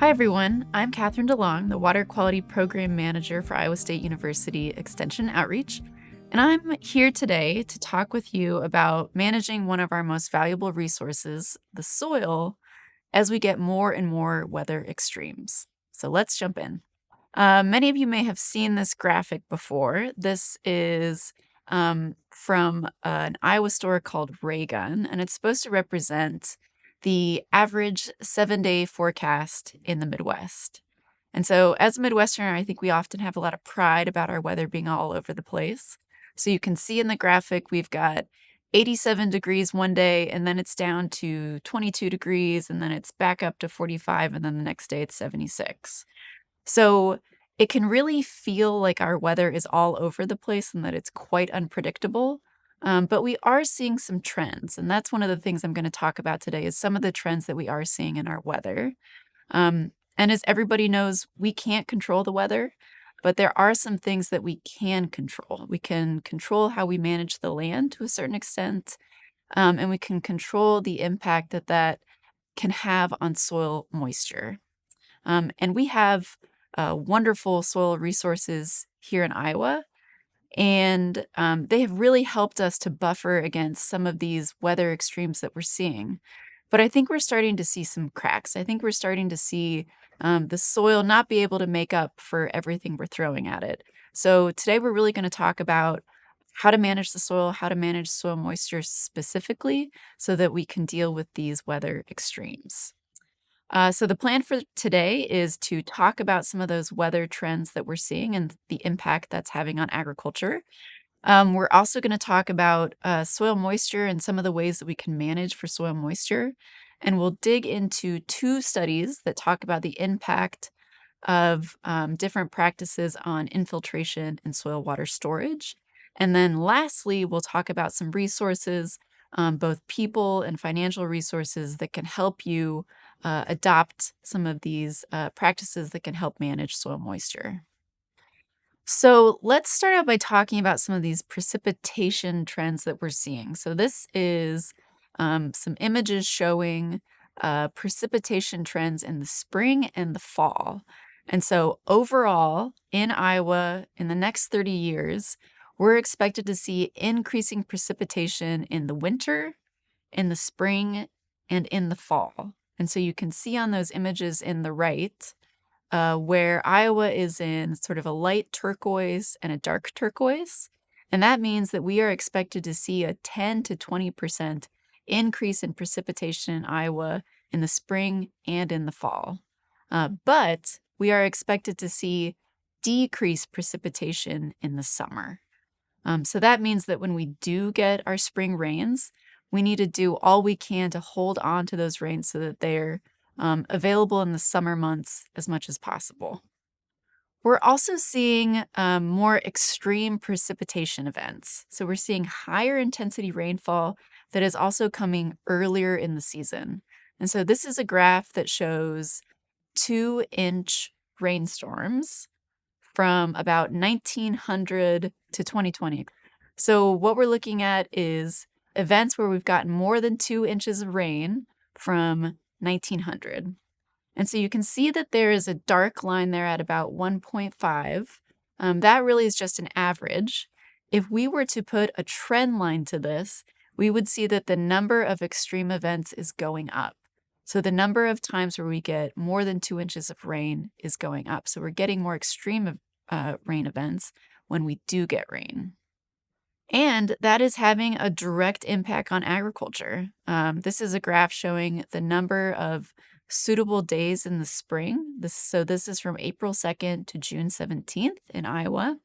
Hi, everyone. I'm Catherine DeLong, the Water Quality Program Manager for Iowa State University Extension Outreach. And I'm here today to talk with you about managing one of our most valuable resources, the soil, as we get more and more weather extremes. So let's jump in. Many of you may have seen this graphic before. This is from an Iowa store called Raygun, and it's supposed to represent the average 7-day forecast in the Midwest. And so, as a Midwesterner, I think we often have a lot of pride about our weather being all over the place. So, you can see in the graphic, we've got 87 degrees one day, and then it's down to 22 degrees, and then it's back up to 45, and then the next day it's 76. So it can really feel like our weather is all over the place and that it's quite unpredictable. But we are seeing some trends, and that's one of the things I'm going to talk about today is some of the trends that we are seeing in our weather. And as everybody knows, we can't control the weather, but there are some things that we can control. We can control how we manage the land to a certain extent, and we can control the impact that that can have on soil moisture. And we have wonderful soil resources here in Iowa, and they have really helped us to buffer against some of these weather extremes that we're seeing. But I think we're starting to see some cracks. I think we're starting to see the soil not be able to make up for everything we're throwing at it. So today we're really going to talk about how to manage the soil, how to manage soil moisture specifically, so that we can deal with these weather extremes. So the plan for today is to talk about some of those weather trends that we're seeing and the impact that's having on agriculture. We're also going to talk about soil moisture and some of the ways that we can manage for soil moisture. And we'll dig into two studies that talk about the impact of different practices on infiltration and soil water storage. And then lastly, we'll talk about some resources, both people and financial resources that can help you adopt some of these practices that can help manage soil moisture. So let's start out by talking about some of these precipitation trends that we're seeing. So this is some images showing precipitation trends in the spring and the fall. And so overall in Iowa, in the next 30 years, we're expected to see increasing precipitation in the winter, in the spring, and in the fall. And so you can see on those images in the right where Iowa is in sort of a light turquoise and a dark turquoise. And that means that we are expected to see a 10 to 20% increase in precipitation in Iowa in the spring and in the fall. But we are expected to see decreased precipitation in the summer. So that means that when we do get our spring rains, we need to do all we can to hold on to those rains so that they're available in the summer months as much as possible. We're also seeing more extreme precipitation events. So we're seeing higher intensity rainfall that is also coming earlier in the season. And so this is a graph that shows 2-inch rainstorms from about 1900 to 2020. So what we're looking at is events where we've gotten more than 2 inches of rain from 1900. And so you can see that there is a dark line there at about 1.5. That really is just an average. If we were to put a trend line to this, we would see that the number of extreme events is going up. So the number of times where we get more than 2 inches of rain is going up. So we're getting more extreme rain events when we do get rain. And that is having a direct impact on agriculture. This is a graph showing the number of suitable days in the spring. This is from April 2nd to June 17th in Iowa.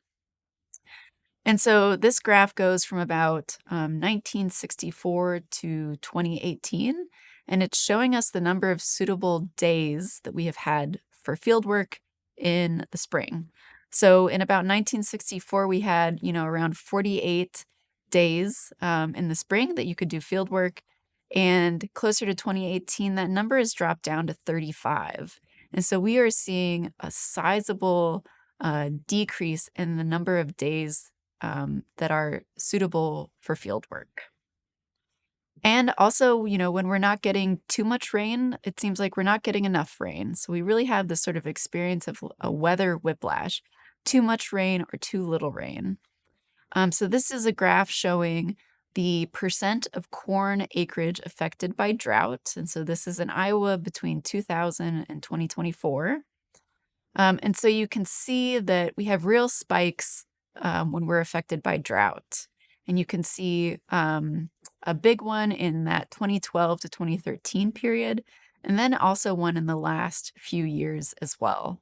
And so this graph goes from about 1964 to 2018, and it's showing us the number of suitable days that we have had for fieldwork in the spring. So in about 1964, we had, around 48 days in the spring that you could do field work. And closer to 2018, that number has dropped down to 35. And so we are seeing a sizable decrease in the number of days that are suitable for field work. And also, when we're not getting too much rain, it seems like we're not getting enough rain. So we really have this sort of experience of a weather whiplash, too much rain or too little rain. So this is a graph showing the percent of corn acreage affected by drought. And so this is in Iowa between 2000 and 2024. And so you can see that we have real spikes when we're affected by drought. And you can see a big one in that 2012 to 2013 period, and then also one in the last few years as well.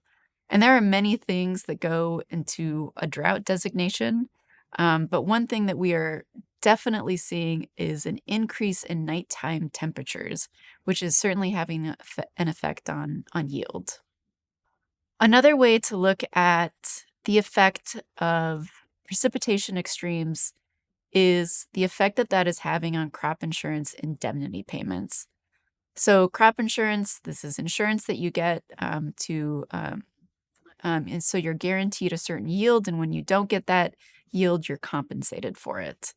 And there are many things that go into a drought designation, but one thing that we are definitely seeing is an increase in nighttime temperatures, which is certainly having an effect on yield. Another way to look at the effect of precipitation extremes is the effect that that is having on crop insurance indemnity payments. So, crop insurance, this is insurance that you get and so you're guaranteed a certain yield, and when you don't get that yield, you're compensated for it.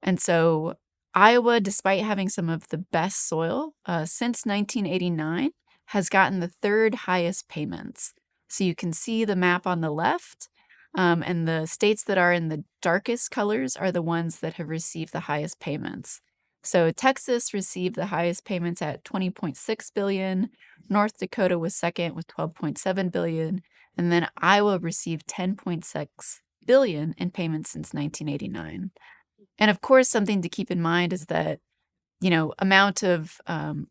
And so, Iowa, despite having some of the best soil since 1989, has gotten the third highest payments. So you can see the map on the left, and the states that are in the darkest colors are the ones that have received the highest payments. So Texas received the highest payments at 20.6 billion, North Dakota was second with 12.7 billion, and then Iowa received 10.6 billion in payments since 1989. And of course, something to keep in mind is that, amount of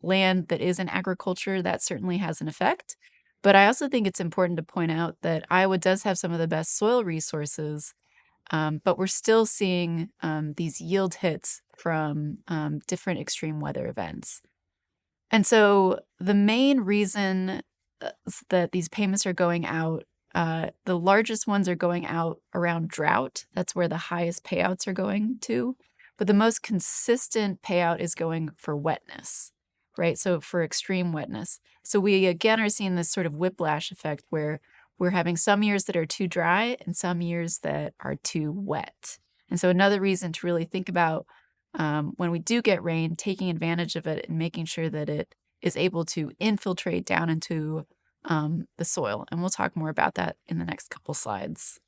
land that is in agriculture, that certainly has an effect. But I also think it's important to point out that Iowa does have some of the best soil resources, but we're still seeing these yield hits from different extreme weather events. And so the main reason that these payments are going out, the largest ones are going out around drought. That's where the highest payouts are going to. But the most consistent payout is going for wetness, right? So for extreme wetness. So we again are seeing this sort of whiplash effect where we're having some years that are too dry and some years that are too wet. And so another reason to really think about when we do get rain, taking advantage of it and making sure that it is able to infiltrate down into the soil. And we'll talk more about that in the next couple slides.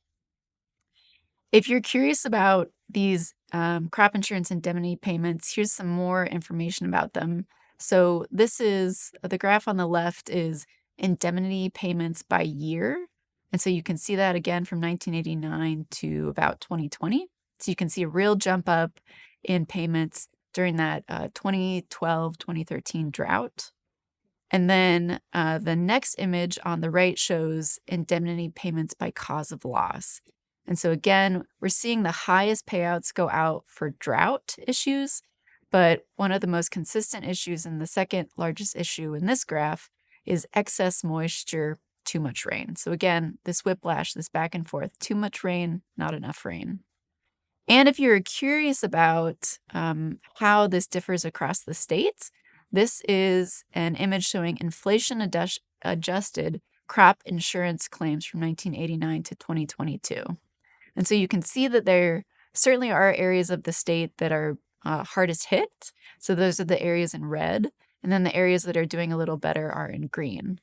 If you're curious about these crop insurance indemnity payments, here's some more information about them. So this is the graph on the left is indemnity payments by year. And so you can see that again from 1989 to about 2020. So you can see a real jump up in payments during that 2012-2013 drought. And then the next image on the right shows indemnity payments by cause of loss. And so again, we're seeing the highest payouts go out for drought issues, but one of the most consistent issues and the second largest issue in this graph is excess moisture, too much rain. So again, this whiplash, this back and forth, too much rain, not enough rain. And if you're curious about how this differs across the states, this is an image showing inflation-adjusted crop insurance claims from 1989 to 2022. And so you can see that there certainly are areas of the state that are hardest hit. So those are the areas in red. And then the areas that are doing a little better are in green.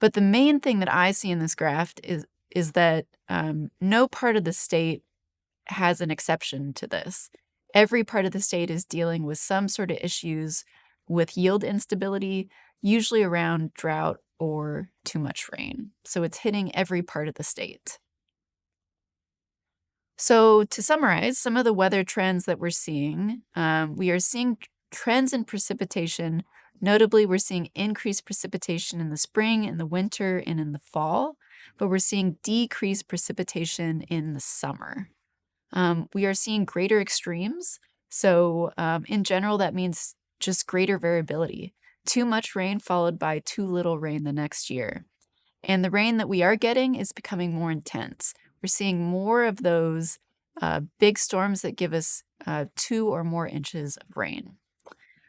But the main thing that I see in this graph is that no part of the state has an exception to this. Every part of the state is dealing with some sort of issues with yield instability, usually around drought or too much rain. So it's hitting every part of the state. So to summarize some of the weather trends that we're seeing, we are seeing trends in precipitation. Notably, we're seeing increased precipitation in the spring, in the winter, and in the fall, but we're seeing decreased precipitation in the summer. We are seeing greater extremes. So in general, that means just greater variability. Too much rain followed by too little rain the next year. And the rain that we are getting is becoming more intense. We're seeing more of those big storms that give us 2 or more inches of rain.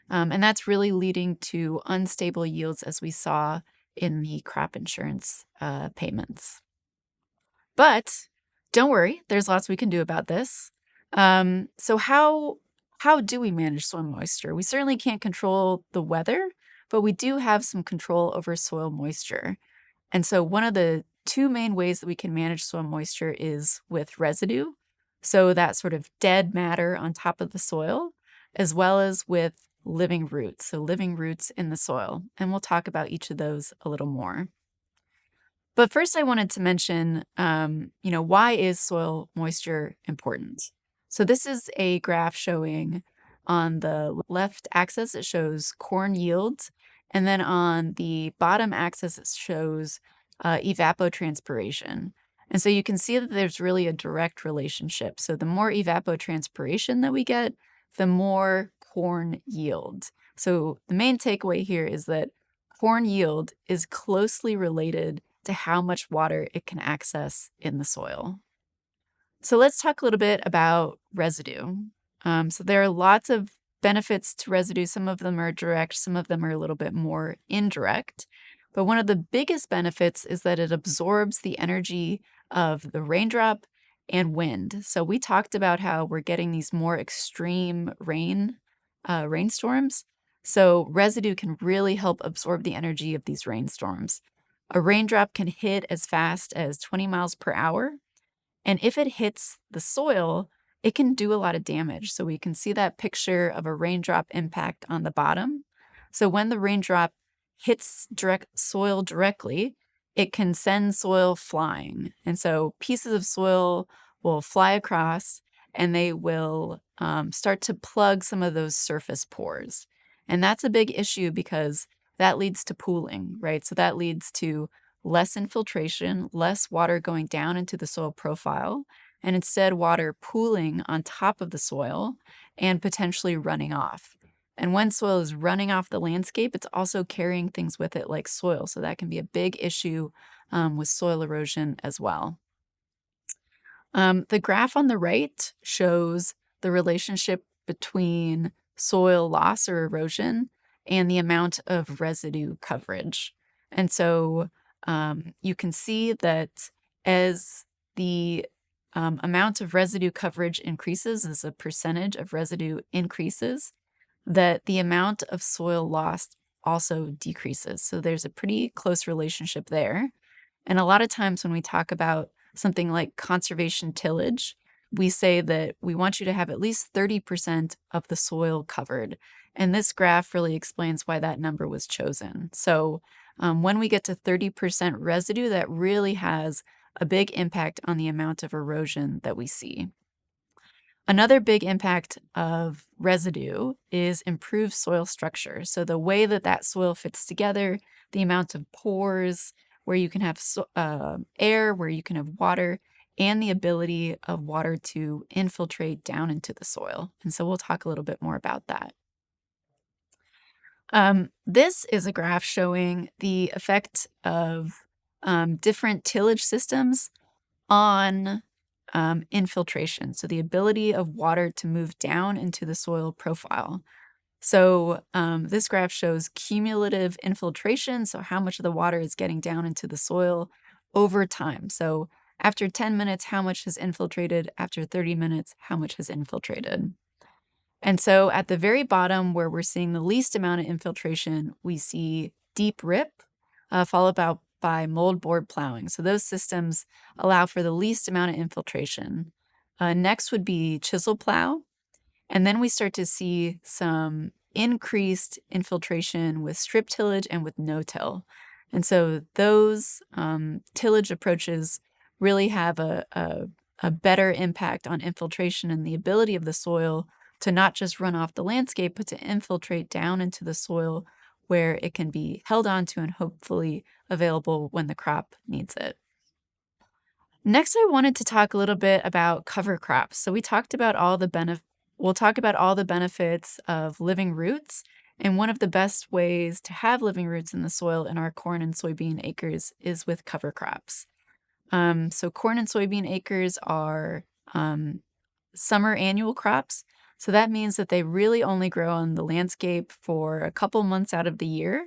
And that's really leading to unstable yields as we saw in the crop insurance payments. But don't worry, there's lots we can do about this. So how how do we manage soil moisture? We certainly can't control the weather, but we do have some control over soil moisture. And so, one of the two main ways that we can manage soil moisture is with residue. So, that sort of dead matter on top of the soil, as well as with living roots. So, living roots in the soil. And we'll talk about each of those a little more. But first, I wanted to mention, why is soil moisture important? So this is a graph showing on the left axis, it shows corn yields, and then on the bottom axis, it shows evapotranspiration. And so you can see that there's really a direct relationship. So the more evapotranspiration that we get, the more corn yield. So the main takeaway here is that corn yield is closely related to how much water it can access in the soil. So let's talk a little bit about residue. So there are lots of benefits to residue. Some of them are direct, some of them are a little bit more indirect. But one of the biggest benefits is that it absorbs the energy of the raindrop and wind. So we talked about how we're getting these more extreme rainstorms. So residue can really help absorb the energy of these rainstorms. A raindrop can hit as fast as 20 miles per hour. And if it hits the soil, it can do a lot of damage. So we can see that picture of a raindrop impact on the bottom. So when the raindrop hits direct soil directly, it can send soil flying. And so pieces of soil will fly across and they will start to plug some of those surface pores. And that's a big issue because that leads to pooling, right? So that leads to less infiltration, less water going down into the soil profile, and instead water pooling on top of the soil and potentially running off. And when soil is running off the landscape, it's also carrying things with it like soil. So that can be a big issue with soil erosion as well. The graph on the right shows the relationship between soil loss or erosion and the amount of residue coverage. And so you can see that as the amount of residue coverage increases, as a percentage of residue increases, that the amount of soil lost also decreases. So there's a pretty close relationship there. And a lot of times when we talk about something like conservation tillage, we say that we want you to have at least 30% of the soil covered. And this graph really explains why that number was chosen. So when we get to 30% residue, that really has a big impact on the amount of erosion that we see. Another big impact of residue is improved soil structure. So the way that that soil fits together, the amount of pores, where you can have air, where you can have water, and the ability of water to infiltrate down into the soil. And so we'll talk a little bit more about that. This is a graph showing the effect of different tillage systems on infiltration, so the ability of water to move down into the soil profile. So this graph shows cumulative infiltration, so how much of the water is getting down into the soil over time. So after 10 minutes, how much has infiltrated? After 30 minutes, how much has infiltrated? And so at the very bottom, where we're seeing the least amount of infiltration, we see deep rip, followed by moldboard plowing. So those systems allow for the least amount of infiltration. Next would be chisel plow. And then we start to see some increased infiltration with strip tillage and with no-till. And so those tillage approaches really have a better impact on infiltration and the ability of the soil to not just run off the landscape, but to infiltrate down into the soil where it can be held onto and hopefully available when the crop needs it. Next, I wanted to talk a little bit about cover crops. So we talked about we'll talk about all the benefits of living roots. And one of the best ways to have living roots in the soil in our corn and soybean acres is with cover crops. So corn and soybean acres are summer annual crops. So that means that they really only grow on the landscape for a couple months out of the year.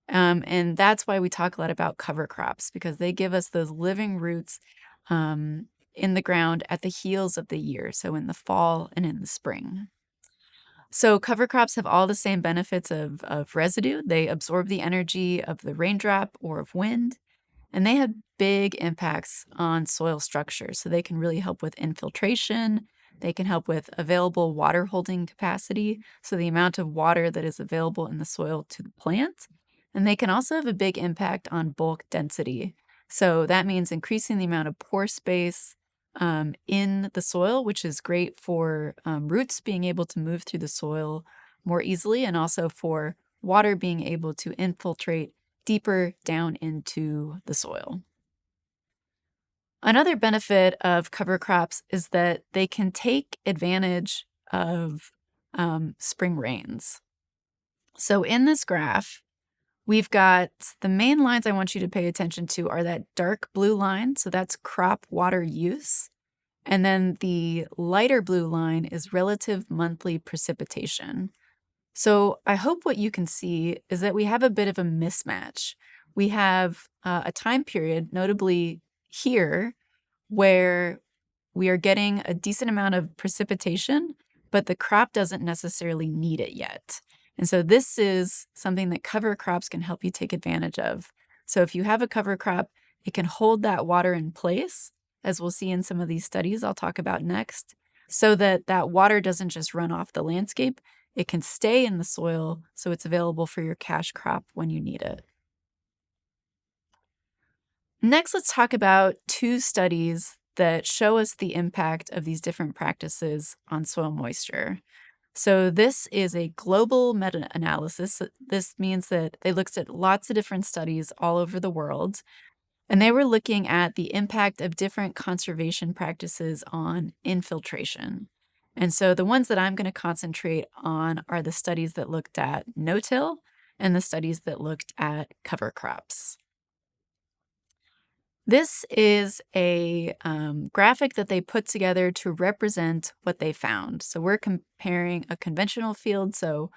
And that's why we talk a lot about cover crops, because they give us those living roots in the ground at the heels of the year, so in the fall and in the spring. So cover crops have all the same benefits of residue. They absorb the energy of the raindrop or of wind, and they have big impacts on soil structure. So they can really help with infiltration. They can help with available water holding capacity, so the amount of water that is available in the soil to the plant. And they can also have a big impact on bulk density. So that means increasing the amount of pore space in the soil, which is great for roots being able to move through the soil more easily, and also for water being able to infiltrate deeper down into the soil. Another benefit of cover crops is that they can take advantage of spring rains. So in this graph, we've got the main lines I want you to pay attention to are that dark blue line, so that's crop water use. And then the lighter blue line is relative monthly precipitation. So I hope what you can see is that we have a bit of a mismatch. We have a time period, notably here, where we are getting a decent amount of precipitation, but the crop doesn't necessarily need it yet. And so this is something that cover crops can help you take advantage of. So if you have a cover crop, it can hold that water in place, as we'll see in some of these studies I'll talk about next, so that that water doesn't just run off the landscape. It can stay in the soil so it's available for your cash crop when you need it. Next, let's talk about two studies that show us the impact of these different practices on soil moisture. So, this is a global meta analysis. This means that they looked at lots of different studies all over the world, and they were looking at the impact of different conservation practices on infiltration. And so, the ones that I'm going to concentrate on are the studies that looked at no till and the studies that looked at cover crops. This is a graphic that they put together to represent what they found. So we're comparing a conventional field, so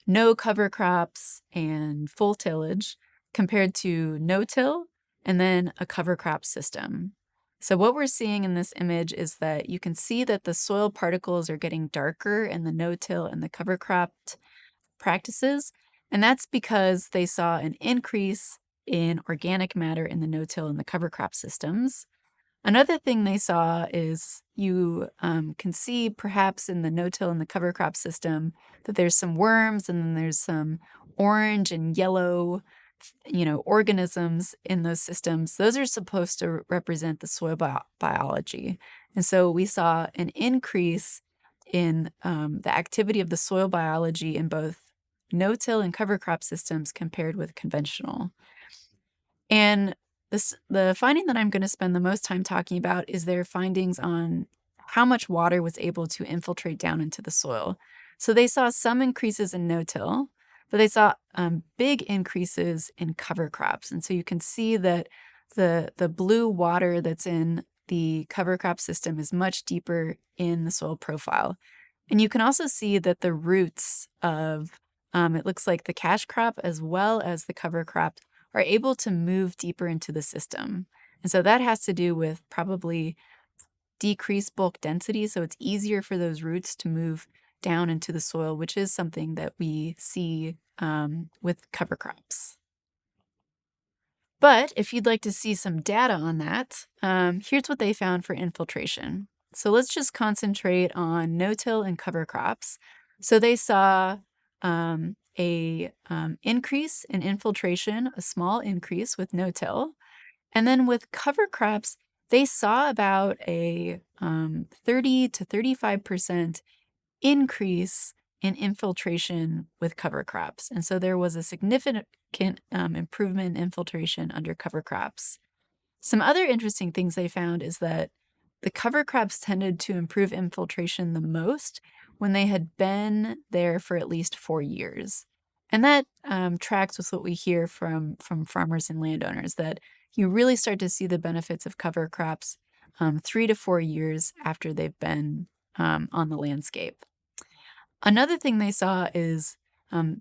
no cover crops and full tillage, compared to no till and then a cover crop system. So what we're seeing in this image is that you can see that the soil particles are getting darker in the no till and the cover cropped practices, and that's because they saw an increase in organic matter in the no-till and the cover crop systems. Another thing they saw is you can see perhaps in the no-till and the cover crop system that there's some worms and then there's some orange and yellow, organisms in those systems. Those are supposed to represent the soil biology. And so we saw an increase in the activity of the soil biology in both no-till and cover crop systems compared with conventional. And the finding that I'm going to spend the most time talking about is their findings on how much water was able to infiltrate down into the soil. So they saw some increases in no-till, but they saw big increases in cover crops. And so you can see that the blue water that's in the cover crop system is much deeper in the soil profile. And you can also see that the roots of it looks like the cash crop as well as the cover crop are able to move deeper into the system. And so that has to do with probably decreased bulk density. So it's easier for those roots to move down into the soil, which is something that we see with cover crops. But if you'd like to see some data on that, here's what they found for infiltration. So let's just concentrate on no-till and cover crops. So they saw a increase in infiltration, a small increase with no-till. And then with cover crops, they saw about a 30 to 35% increase in infiltration with cover crops. And so there was a significant improvement in infiltration under cover crops. Some other interesting things they found is that the cover crops tended to improve infiltration the most when they had been there for at least 4 years. And that tracks with what we hear from farmers and landowners, that you really start to see the benefits of cover crops 3 to 4 years after they've been on the landscape. Another thing they saw is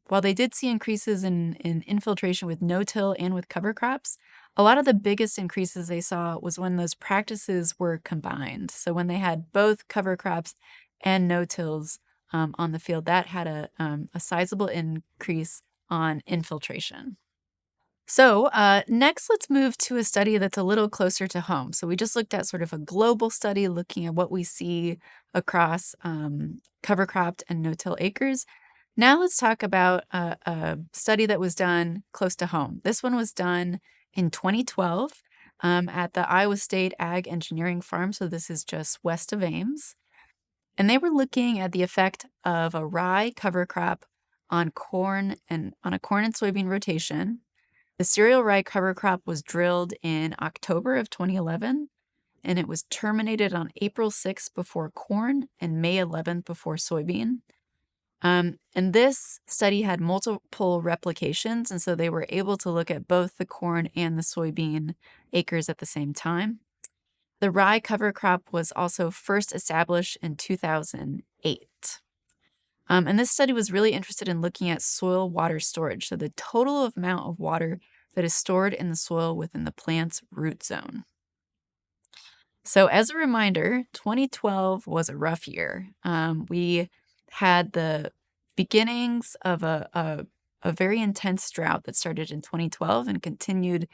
while they did see increases in infiltration with no-till and with cover crops, a lot of the biggest increases they saw was when those practices were combined. So when they had both cover crops and no-tills on the field, that had a sizable increase on infiltration. So, next, let's move to a study that's a little closer to home. So, we just looked at sort of a global study looking at what we see across cover cropped and no till acres. Now, let's talk about a study that was done close to home. This one was done in 2012 at the Iowa State Ag Engineering Farm. So, this is just west of Ames. And they were looking at the effect of a rye cover crop on corn and on a corn and soybean rotation. The cereal rye cover crop was drilled in October of 2011, and it was terminated on April 6th before corn and May 11th before soybean. And this study had multiple replications, and so they were able to look at both the corn and the soybean acres at the same time. The rye cover crop was also first established in 2008. And this study was really interested in looking at soil water storage, so the total amount of water that is stored in the soil within the plant's root zone. So, as a reminder, 2012 was a rough year. We had the beginnings of a very intense drought that started in 2012 and continued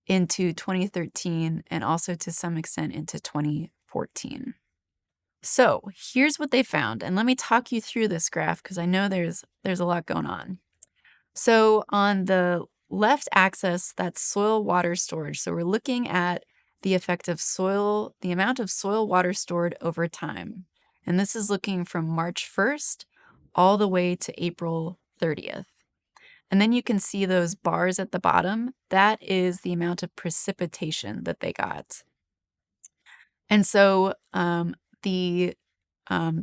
into 2013 and also to some extent into 2014. So here's what they found, and let me talk you through this graph because I know there's a lot going on. So on the left axis, that's soil water storage. So we're looking at the effect of soil, the amount of soil water stored over time. And this is looking from March 1st all the way to April 30th. And then you can see those bars at the bottom. That is the amount of precipitation that they got. And so the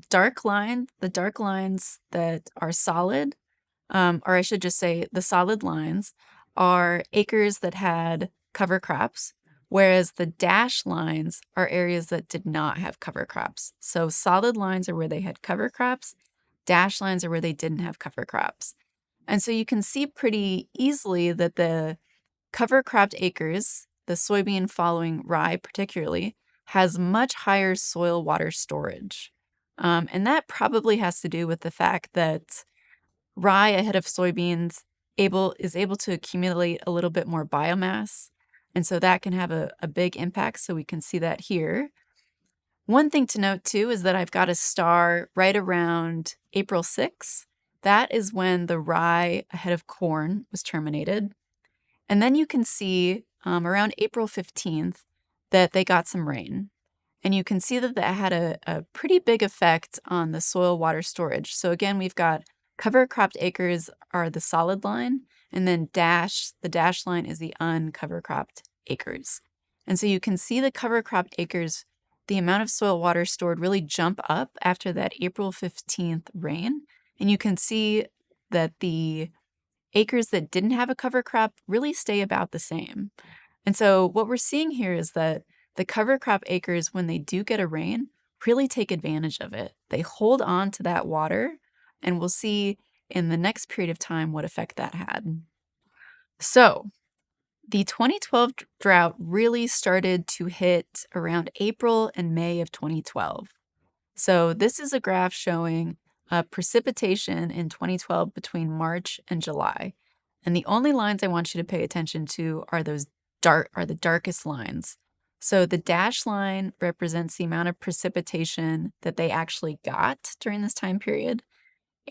dark lines that are solid, or I should just say the solid lines, are acres that had cover crops, whereas the dashed lines are areas that did not have cover crops. So solid lines are where they had cover crops, dashed lines are where they didn't have cover crops. And so you can see pretty easily that the cover cropped acres, the soybean following rye particularly, has much higher soil water storage. And that probably has to do with the fact that rye ahead of soybeans is able to accumulate a little bit more biomass. And so that can have a big impact. So we can see that here. One thing to note too is that I've got a star right around April 6th. That is when the rye ahead of corn was terminated. And then you can see around April 15th that they got some rain. And you can see that that had a pretty big effect on the soil water storage. So again, we've got cover cropped acres are the solid line, and then the dashed line is the uncover cropped acres. And so you can see the cover cropped acres, the amount of soil water stored really jump up after that April 15th rain. And you can see that the acres that didn't have a cover crop really stay about the same. And so what we're seeing here is that the cover crop acres, when they do get a rain, really take advantage of it. They hold on to that water, and we'll see in the next period of time what effect that had. So the 2012 drought really started to hit around April and May of 2012. So this is a graph showing precipitation in 2012 between March and July. And the only lines I want you to pay attention to are the darkest lines. So the dashed line represents the amount of precipitation that they actually got during this time period.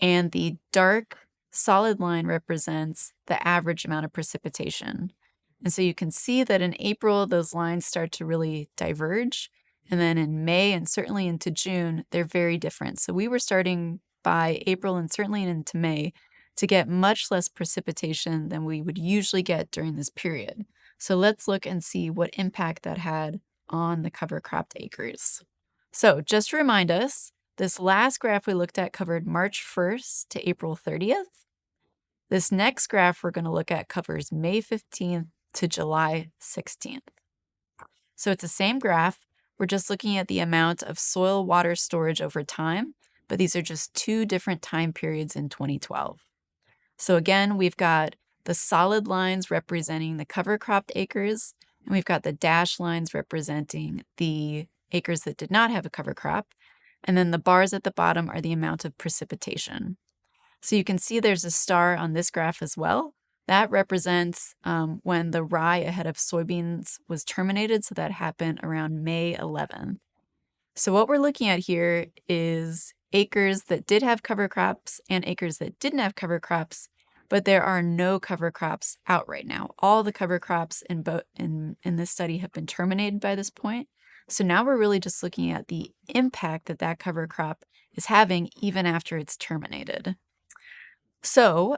And the dark solid line represents the average amount of precipitation. And so you can see that in April, those lines start to really diverge. And then in May and certainly into June, they're very different. So we were starting by April and certainly into May to get much less precipitation than we would usually get during this period. So let's look and see what impact that had on the cover cropped acres. So just to remind us, this last graph we looked at covered March 1st to April 30th. This next graph we're going to look at covers May 15th to July 16th. So it's the same graph. We're just looking at the amount of soil water storage over time, but these are just two different time periods in 2012. So again, we've got the solid lines representing the cover cropped acres, and we've got the dashed lines representing the acres that did not have a cover crop. And then the bars at the bottom are the amount of precipitation. So you can see there's a star on this graph as well. That represents when the rye ahead of soybeans was terminated. So that happened around May 11th. So what we're looking at here is acres that did have cover crops and acres that didn't have cover crops, but there are no cover crops out right now. All the cover crops in this study have been terminated by this point. So now we're really just looking at the impact that that cover crop is having even after it's terminated. So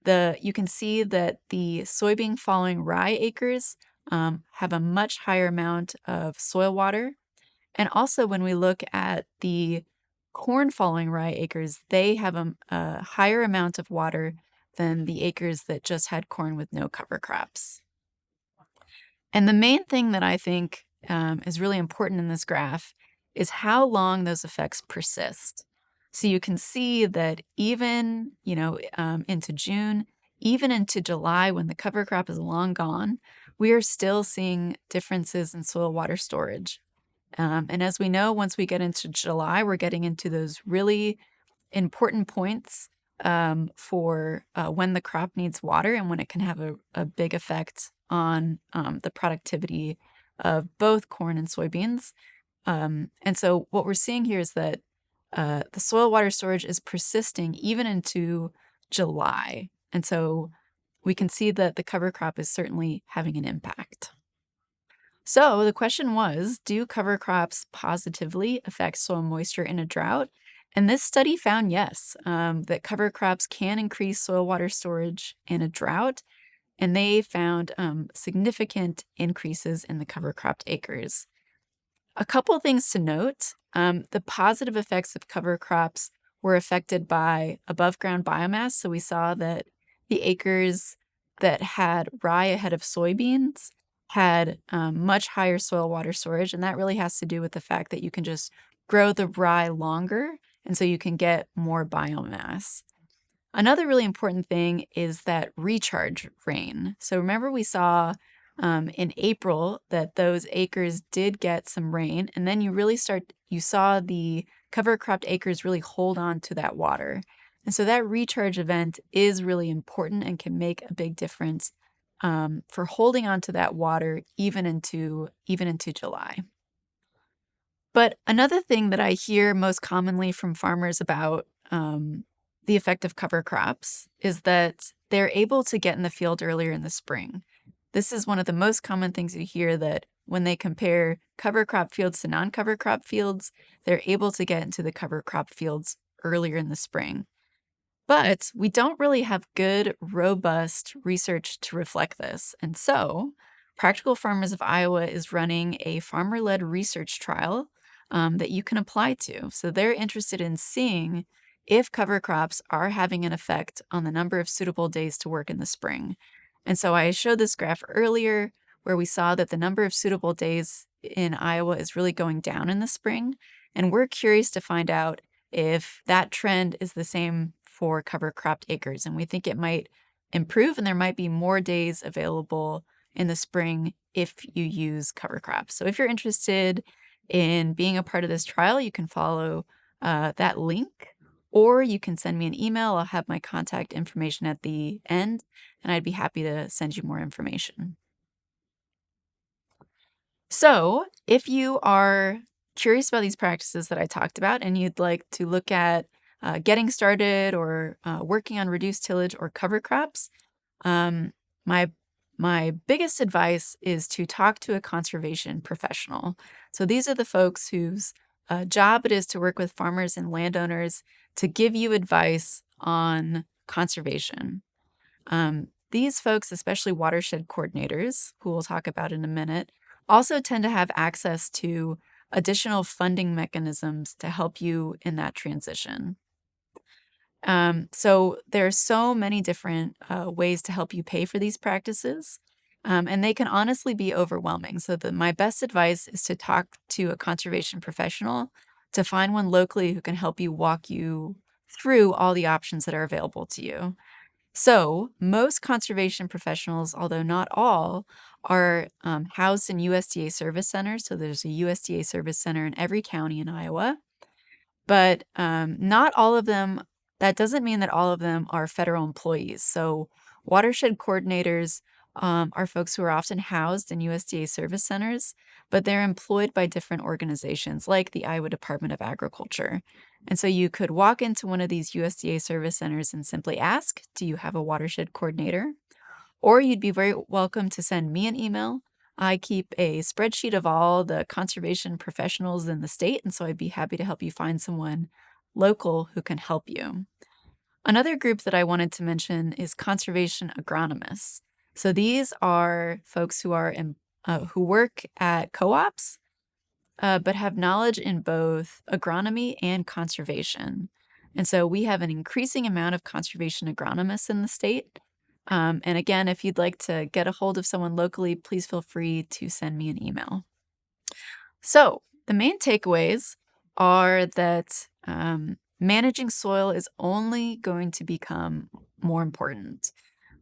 you can see that the soybean following rye acres have a much higher amount of soil water. And also when we look at the corn following rye acres, they have a higher amount of water than the acres that just had corn with no cover crops. And the main thing that I think is really important in this graph is how long those effects persist. So you can see that even, into June, even into July, when the cover crop is long gone, we are still seeing differences in soil water storage. And as we know, once we get into July, we're getting into those really important points for when the crop needs water and when it can have a big effect on the productivity of both corn and soybeans. And so what we're seeing here is that the soil water storage is persisting even into July. And so we can see that the cover crop is certainly having an impact. So the question was, do cover crops positively affect soil moisture in a drought? And this study found yes, that cover crops can increase soil water storage in a drought. And they found significant increases in the cover cropped acres. A couple things to note. The positive effects of cover crops were affected by above ground biomass. So we saw that the acres that had rye ahead of soybeans had much higher soil water storage. And that really has to do with the fact that you can just grow the rye longer. And so you can get more biomass. Another really important thing is that recharge rain. So remember we saw in April that those acres did get some rain, and then you saw the cover cropped acres really hold on to that water. And so that recharge event is really important and can make a big difference for holding on to that water even into July. But another thing that I hear most commonly from farmers about the effect of cover crops is that they're able to get in the field earlier in the spring. This is one of the most common things you hear, that when they compare cover crop fields to non-cover crop fields, they're able to get into the cover crop fields earlier in the spring. But we don't really have good, robust research to reflect this. And so Practical Farmers of Iowa is running a farmer-led research trial that you can apply to. So they're interested in seeing if cover crops are having an effect on the number of suitable days to work in the spring. And so I showed this graph earlier where we saw that the number of suitable days in Iowa is really going down in the spring. And we're curious to find out if that trend is the same for cover cropped acres. And we think it might improve, and there might be more days available in the spring if you use cover crops. So if you're interested in being a part of this trial, you can follow that link, or you can send me an email. I'll have my contact information at the end, and I'd be happy to send you more information. So if you are curious about these practices that I talked about and you'd like to look at getting started or working on reduced tillage or cover crops, my biggest advice is to talk to a conservation professional. So these are the folks whose job it is to work with farmers and landowners to give you advice on conservation. These folks, especially watershed coordinators, who we'll talk about in a minute, also tend to have access to additional funding mechanisms to help you in that transition. So there are so many different ways to help you pay for these practices, and they can honestly be overwhelming. So my best advice is to talk to a conservation professional, to find one locally who can help you walk you through all the options that are available to you. So most conservation professionals, although not all, are housed in USDA service centers. So there's a USDA service center in every county in Iowa. but not all of them, that doesn't mean that all of them are federal employees. So watershed coordinators are folks who are often housed in USDA service centers, but they're employed by different organizations like the Iowa Department of Agriculture. And so you could walk into one of these USDA service centers and simply ask, do you have a watershed coordinator? Or you'd be very welcome to send me an email. I keep a spreadsheet of all the conservation professionals in the state, and so I'd be happy to help you find someone local who can help you. Another group that I wanted to mention is conservation agronomists. So these are folks who work at co-ops, but have knowledge in both agronomy and conservation. And so we have an increasing amount of conservation agronomists in the state. And again, if you'd like to get a hold of someone locally, please feel free to send me an email. So the main takeaways are that managing soil is only going to become more important.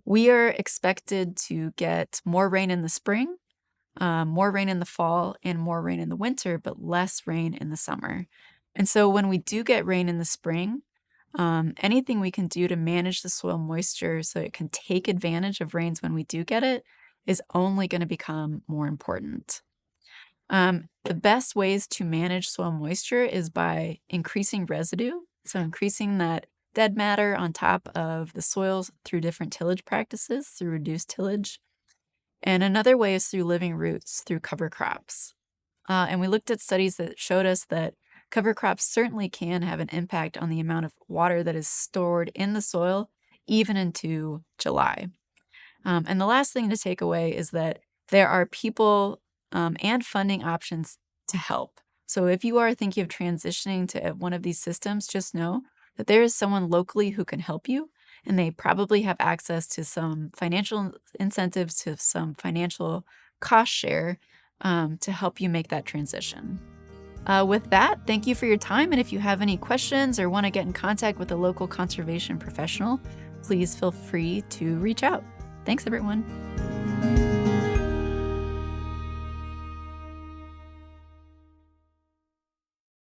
We are expected to get more rain in the spring, more rain in the fall, and more rain in the winter, but less rain in the summer. And so when we do get rain in the spring, anything we can do to manage the soil moisture so it can take advantage of rains when we do get it is only going to become more important. The best ways to manage soil moisture is by increasing residue, so increasing that dead matter on top of the soils through different tillage practices, through reduced tillage. And another way is through living roots, through cover crops. And we looked at studies that showed us that cover crops certainly can have an impact on the amount of water that is stored in the soil, even into July. And the last thing to take away is that there are people and funding options to help. So if you are thinking of transitioning to one of these systems, just know that there is someone locally who can help you, and they probably have access to some financial incentives, to some financial cost share to help you make that transition. With that, thank you for your time, and if you have any questions or want to get in contact with a local conservation professional, please feel free to reach out. Thanks, everyone.